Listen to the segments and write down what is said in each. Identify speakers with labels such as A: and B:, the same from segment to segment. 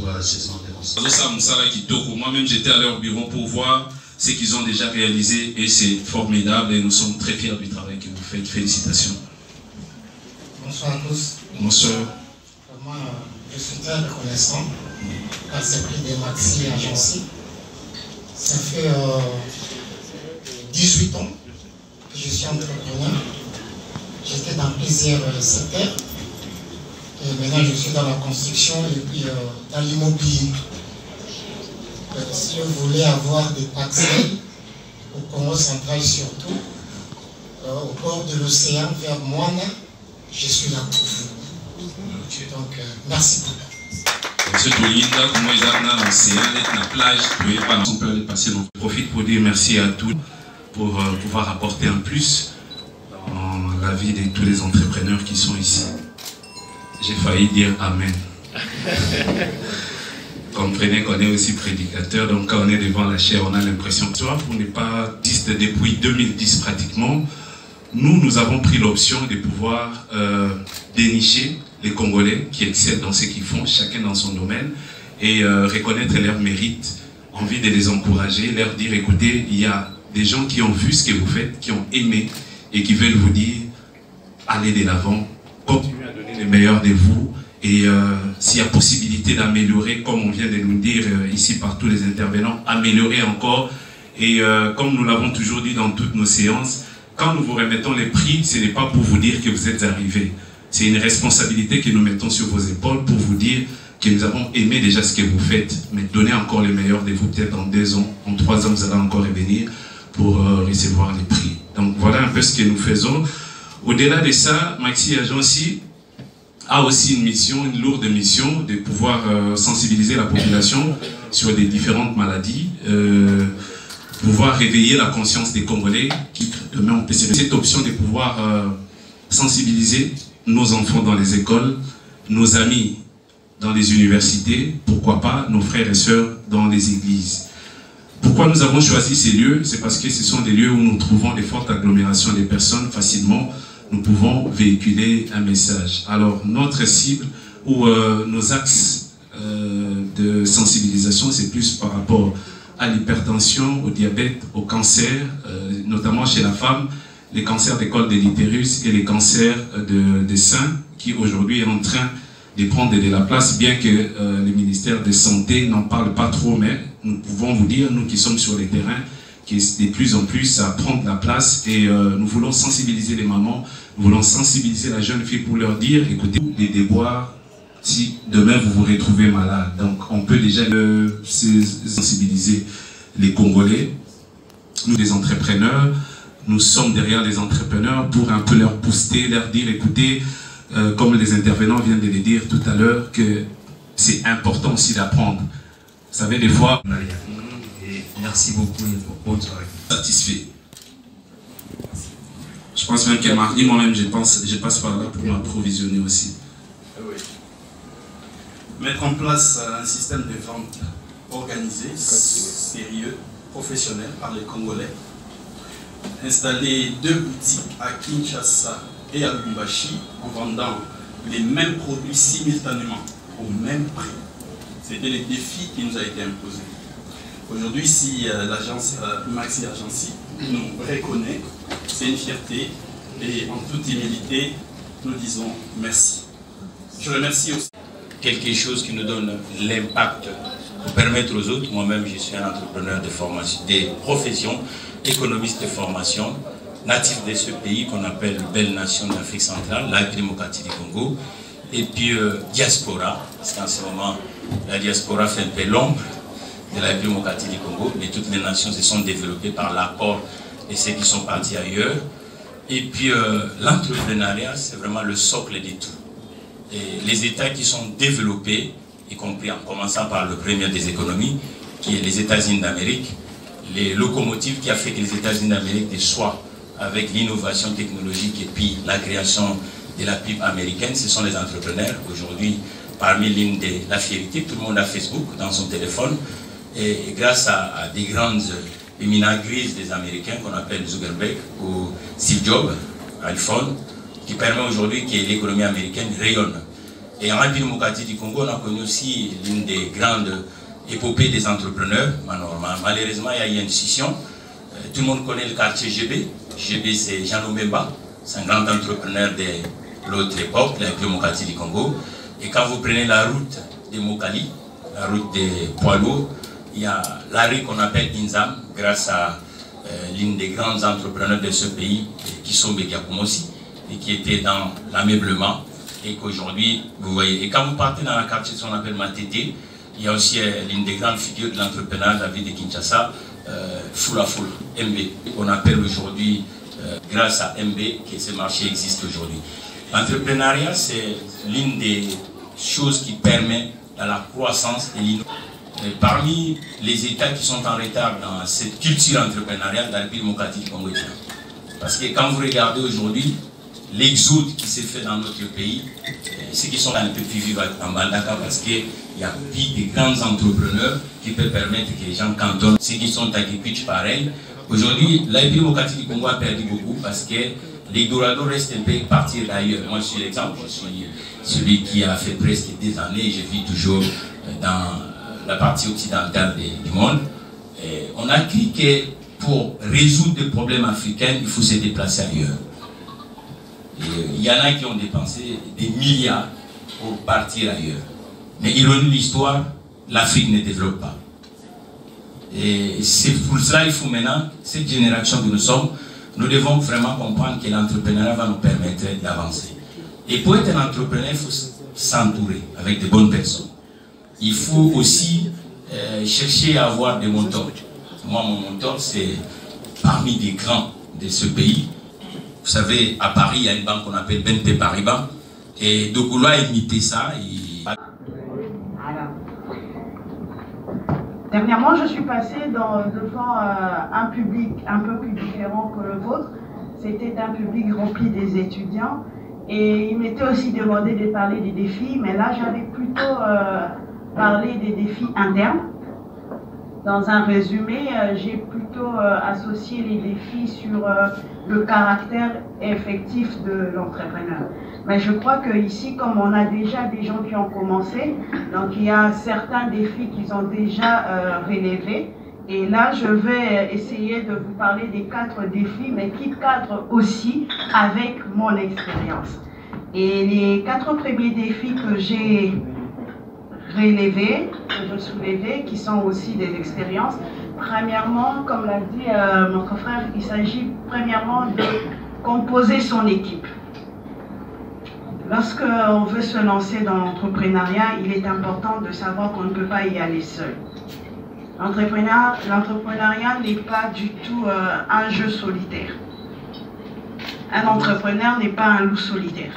A: encouragements des moi-même, j'étais à leur bureau pour voir ce qu'ils ont déjà réalisé et c'est formidable et nous sommes très fiers du travail que vous faites. Félicitations.
B: Bonsoir à tous.
A: Bonsoir.
B: Vraiment, je suis très reconnaissant à ce prix de Maxi Agency. Ça fait 18 ans que je suis entrepreneur. J'étais dans plusieurs secteurs. Et maintenant, je suis dans la construction et puis dans l'immobilier. Si vous voulez avoir des parcelles, au Congo central surtout, au bord de l'océan vers Moana, je suis là pour vous. Okay. Donc, merci beaucoup.
A: Je profite pour dire merci à tous pour pouvoir apporter un plus dans la vie de tous les entrepreneurs qui sont ici. J'ai failli dire Amen. Comprenez qu'on est aussi prédicateur, donc quand on est devant la chair, on a l'impression que toi, on n'est pas artiste depuis 2010 pratiquement. Nous avons pris l'option de pouvoir dénicher les Congolais qui excellent dans ce qu'ils font, chacun dans son domaine, et reconnaître leurs mérites, envie de les encourager, leur dire, écoutez, il y a des gens qui ont vu ce que vous faites, qui ont aimé, et qui veulent vous dire, allez de l'avant, continuez à donner le meilleur de vous, et s'il y a possibilité d'améliorer, comme on vient de nous dire ici par tous les intervenants, améliorer encore, et comme nous l'avons toujours dit dans toutes nos séances, quand nous vous remettons les prix, ce n'est pas pour vous dire que vous êtes arrivés. C'est une responsabilité que nous mettons sur vos épaules pour vous dire que nous avons aimé déjà ce que vous faites, mais donnez encore le meilleur de vous, peut-être en 2 ans, en 3 ans, vous allez encore revenir pour recevoir les prix. Donc voilà un peu ce que nous faisons. Au-delà de ça, Maxi Agency a aussi une mission, une lourde mission, de pouvoir sensibiliser la population sur des différentes maladies, pouvoir réveiller la conscience des Congolais qui demain on peut se cette option de pouvoir sensibiliser nos enfants dans les écoles, nos amis dans les universités, pourquoi pas nos frères et sœurs dans les églises. Pourquoi nous avons choisi ces lieux? C'est parce que ce sont des lieux où nous trouvons des fortes agglomérations de personnes facilement. Nous pouvons véhiculer un message. Alors notre cible ou nos axes de sensibilisation, c'est plus par rapport à l'hypertension, au diabète, au cancer, notamment chez la femme, les cancers des cols de l'utérus et les cancers des seins, qui aujourd'hui est en train de prendre de la place, bien que le ministère de Santé n'en parle pas trop, mais nous pouvons vous dire, nous qui sommes sur le terrain, qui est de plus en plus à prendre la place, et nous voulons sensibiliser les mamans, nous voulons sensibiliser la jeune fille pour leur dire, écoutez, les déboires, si demain vous vous retrouvez malade. Donc on peut déjà sensibiliser les Congolais, nous les entrepreneurs, nous sommes derrière les entrepreneurs pour un peu leur booster, leur dire, écoutez, comme les intervenants viennent de le dire tout à l'heure, que c'est important aussi d'apprendre. Vous savez, des fois...
C: Et merci beaucoup pour votre
A: satisfait. Je pense même que mardi, moi-même, je passe par là pour m'approvisionner aussi.
D: Oui. Mettre en place un système de vente organisé, sérieux, professionnel par les Congolais. Installer 2 boutiques à Kinshasa et à Lubumbashi en vendant les mêmes produits simultanément au même prix. C'était le défi qui nous a été imposé. Aujourd'hui, si l'agence Maxi Agency nous reconnaît, c'est une fierté et en toute humilité, nous disons merci. Je remercie aussi.
C: Quelque chose qui nous donne l'impact pour permettre aux autres. Moi-même, je suis un entrepreneur de formation, des professions, économiste de formation, natif de ce pays qu'on appelle Belle Nation d'Afrique centrale, la démocratie du Congo, et puis diaspora, parce qu'en ce moment, la diaspora fait un peu l'ombre de la démocratie du Congo, mais toutes les nations se sont développées par l'apport de ceux qui sont partis ailleurs. Et puis l'entrepreneuriat, c'est vraiment le socle de tout. Et les États qui sont développés, y compris en commençant par le premier des économies, qui est les États-Unis d'Amérique, les locomotives qui a fait que les États-Unis d'Amérique soient avec l'innovation technologique et puis la création de la PIB américaine, ce sont les entrepreneurs. Aujourd'hui, parmi l'une de la fierté, tout le monde a Facebook dans son téléphone. Et grâce à des grandes éminents grises des Américains qu'on appelle Zuckerberg ou Steve Jobs, iPhone, qui permet aujourd'hui que l'économie américaine rayonne. Et en République démocratique du Congo, on a connu aussi l'une des grandes épopées des entrepreneurs. Malheureusement, il y a eu une scission. Tout le monde connaît le quartier GB. GB, c'est Jean Lomemba. C'est un grand entrepreneur de l'autre époque, la République démocratique du Congo. Et quand vous prenez la route de Mokali, la route des poids lourds, il y a la rue qu'on appelle Inzam, grâce à l'une des grands entrepreneurs de ce pays, Kisombe Giacomosi, et qui était dans l'ameublement. Et qu'aujourd'hui, vous voyez, et quand vous partez dans la quartier qu'on appelle Matete, il y a aussi l'une des grandes figures de l'entrepreneur de la ville de Kinshasa, Fula Fula, MB. On appelle aujourd'hui, grâce à MB, que ce marché existe aujourd'hui. L'entrepreneuriat, c'est l'une des choses qui permet à la croissance et l'innovation. Parmi les États qui sont en retard dans cette culture entrepreneuriale, la République démocratique du Congo. Parce que quand vous regardez aujourd'hui, l'exode qui s'est fait dans notre pays, ceux qui sont un peu plus vivants en Bandaka, parce qu'il y a plus de grands entrepreneurs qui peuvent permettre que les gens cantonnent. Ceux qui sont à Kikwich, pareil. Aujourd'hui, la République démocratique du Congo a perdu beaucoup parce que les Dorado restent un peu partir d'ailleurs. Moi, je suis l'exemple, je suis celui qui a fait presque des années, je vis toujours dans la partie occidentale du monde. Et on a cru que pour résoudre des problèmes africains, il faut se déplacer ailleurs. Il y en a qui ont dépensé des milliards pour partir ailleurs. Mais ironie de l'histoire, l'Afrique ne développe pas. Et c'est pour cela qu'il faut maintenant, cette génération que nous sommes, nous devons vraiment comprendre que l'entrepreneuriat va nous permettre d'avancer. Et pour être un entrepreneur, il faut s'entourer avec de bonnes personnes. Il faut aussi chercher à avoir des mentors. Moi, mon mentor, c'est parmi les grands de ce pays. Vous savez, à Paris, il y a une banque qu'on appelle BNP Paribas. Et Dokolo a imité ça.
E: Dernièrement, je suis passée devant un public un peu plus différent que le vôtre. C'était un public rempli des étudiants. Et il m'était aussi demandé de parler des défis, mais là, j'allais plutôt parler des défis internes. Dans un résumé, j'ai plutôt associé les défis sur le caractère effectif de l'entrepreneur. Mais je crois qu'ici, comme on a déjà des gens qui ont commencé, donc il y a certains défis qu'ils ont déjà relevés. Et là, je vais essayer de vous parler des 4 défis, mais qui cadrent aussi avec mon expérience. Et les 4 premiers défis que j'ai relevés, que je soulevais, qui sont aussi des expériences, premièrement, comme l'a dit mon frère, il s'agit premièrement de composer son équipe. Lorsqu'on veut se lancer dans l'entrepreneuriat, il est important de savoir qu'on ne peut pas y aller seul. L'entrepreneuriat n'est pas du tout un jeu solitaire. Un entrepreneur n'est pas un loup solitaire.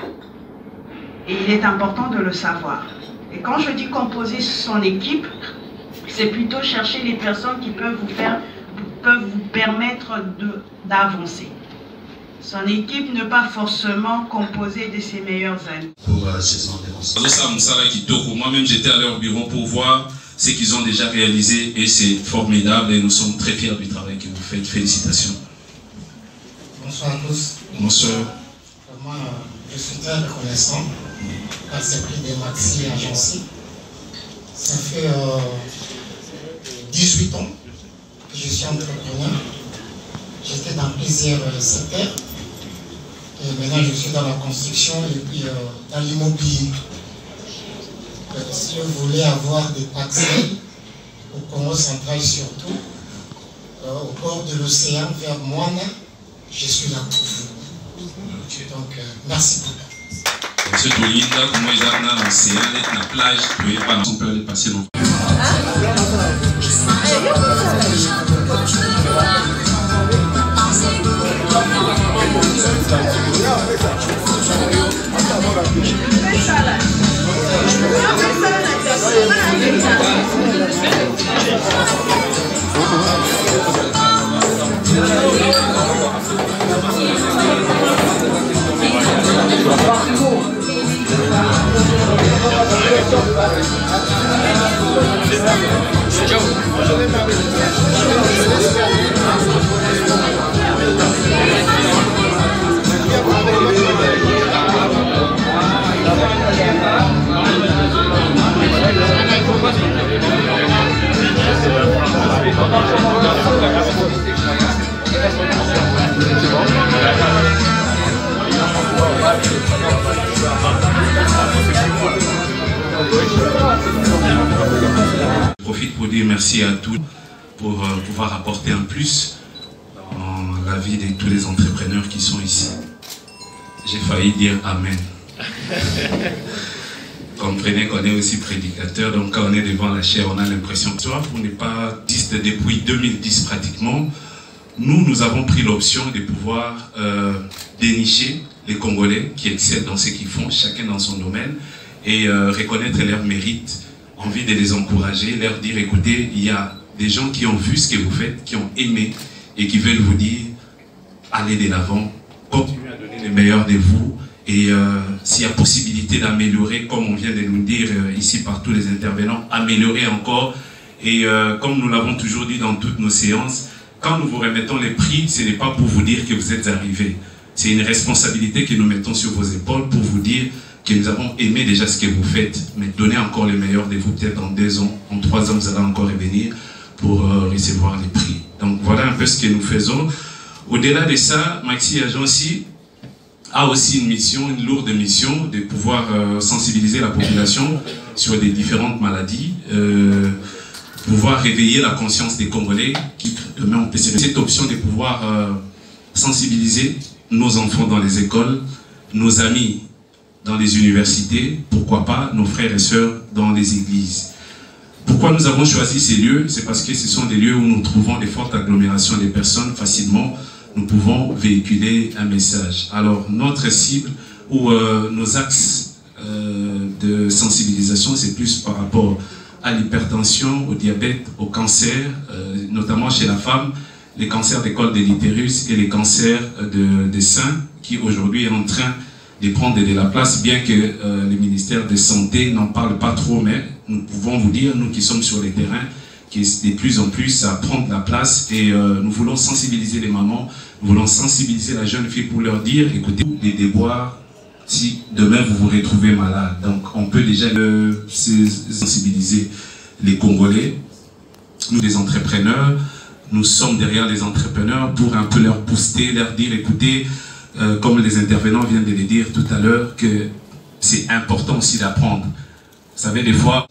E: Et il est important de le savoir. Et quand je dis composer son équipe, c'est plutôt chercher les personnes qui peuvent vous permettre d'avancer. Son équipe n'est pas forcément composée de ses meilleurs amis.
A: Pour ces environs. Moi-même, j'étais à leur bureau pour voir ce qu'ils ont déjà réalisé et c'est formidable et nous sommes très fiers du travail que vous faites. Félicitations.
B: Bonsoir à tous.
A: Bonsoir.
B: Moi, je suis très reconnaissant par ce prix de Maxi Agency. Ça fait 18 ans que je suis entrepreneur. J'étais dans plusieurs secteurs. Et maintenant, je suis dans la construction et puis dans l'immobilier. Si vous voulez avoir des parcelles, au Congo central surtout, au bord de l'océan vers Moana, je suis là pour vous. Donc, merci beaucoup.
A: Monsieur Tolinda, comment ils ont dans l'océan, dans la plage, on peut aller passer nos... dire merci à tous pour pouvoir apporter un plus dans la vie de tous les entrepreneurs qui sont ici. J'ai failli dire Amen. Comprenez qu'on est aussi prédicateur, donc quand on est devant la chaire, on a l'impression que on n'est pas artiste depuis 2010 pratiquement. Nous avons pris l'option de pouvoir dénicher les Congolais qui excellent dans ce qu'ils font, chacun dans son domaine, et reconnaître leurs mérites, envie de les encourager, leur dire, écoutez, il y a des gens qui ont vu ce que vous faites, qui ont aimé, et qui veulent vous dire, allez de l'avant, continuez à donner le meilleur de vous, et s'il y a possibilité d'améliorer, comme on vient de nous dire ici par tous les intervenants, améliorer encore, et comme nous l'avons toujours dit dans toutes nos séances, quand nous vous remettons les prix, ce n'est pas pour vous dire que vous êtes arrivés. C'est une responsabilité que nous mettons sur vos épaules pour vous dire que nous avons aimé déjà ce que vous faites, mais donnez encore le meilleur de vous, peut-être en 2 ans, en 3 ans, vous allez encore revenir pour recevoir les prix. Donc voilà un peu ce que nous faisons. Au-delà de ça, Maxi Agency a aussi une mission, une lourde mission, de pouvoir sensibiliser la population sur des différentes maladies, pouvoir réveiller la conscience des Congolais, qui demain on peut cette option de pouvoir sensibiliser nos enfants dans les écoles, nos amis dans les universités, pourquoi pas nos frères et sœurs dans les églises. Pourquoi nous avons choisi ces lieux? C'est parce que ce sont des lieux où nous trouvons des fortes agglomérations de personnes. Facilement, nous pouvons véhiculer un message. Alors, notre cible ou nos axes de sensibilisation, c'est plus par rapport à l'hypertension, au diabète, au cancer, notamment chez la femme, les cancers des cols de l'utérus et les cancers des seins, qui aujourd'hui est en train de prendre de la place, bien que le ministère de Santé n'en parle pas trop, mais nous pouvons vous dire, nous qui sommes sur le terrain, que de plus en plus ça prend de la place, et nous voulons sensibiliser les mamans, nous voulons sensibiliser la jeune fille pour leur dire, écoutez, les déboires, si demain vous vous retrouvez malade. Donc on peut déjà sensibiliser les Congolais, nous les entrepreneurs, nous sommes derrière les entrepreneurs pour un peu leur booster, leur dire, écoutez, comme les intervenants viennent de le dire tout à l'heure, que c'est important aussi d'apprendre. Vous savez, des fois,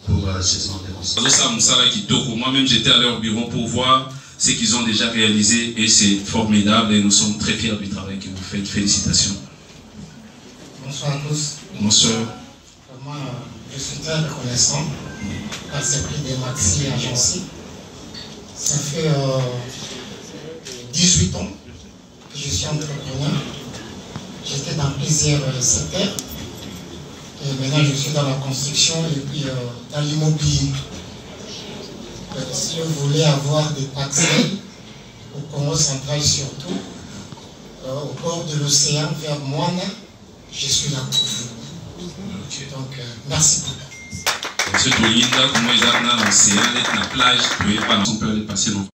A: moi-même j'étais à leur bureau pour voir ce qu'ils ont déjà réalisé, et c'est formidable, et nous sommes très fiers du travail que vous faites. Félicitations.
B: Bonsoir à tous.
A: Bonsoir.
B: Vraiment, je suis très reconnaissant par ce prix de Maxi Agency. Ça fait 18 ans que je suis entrepreneur. J'étais dans plusieurs secteurs. Et maintenant, je suis dans la construction et puis dans l'immobilier. Si vous voulez avoir des parcelles, au Congo central surtout, au bord de l'océan vers Moana, je suis là pour vous. Okay. Donc, merci beaucoup.
A: Monsieur Tolinda, comment ils ont dans l'océan, la plage, on peut aller passer dans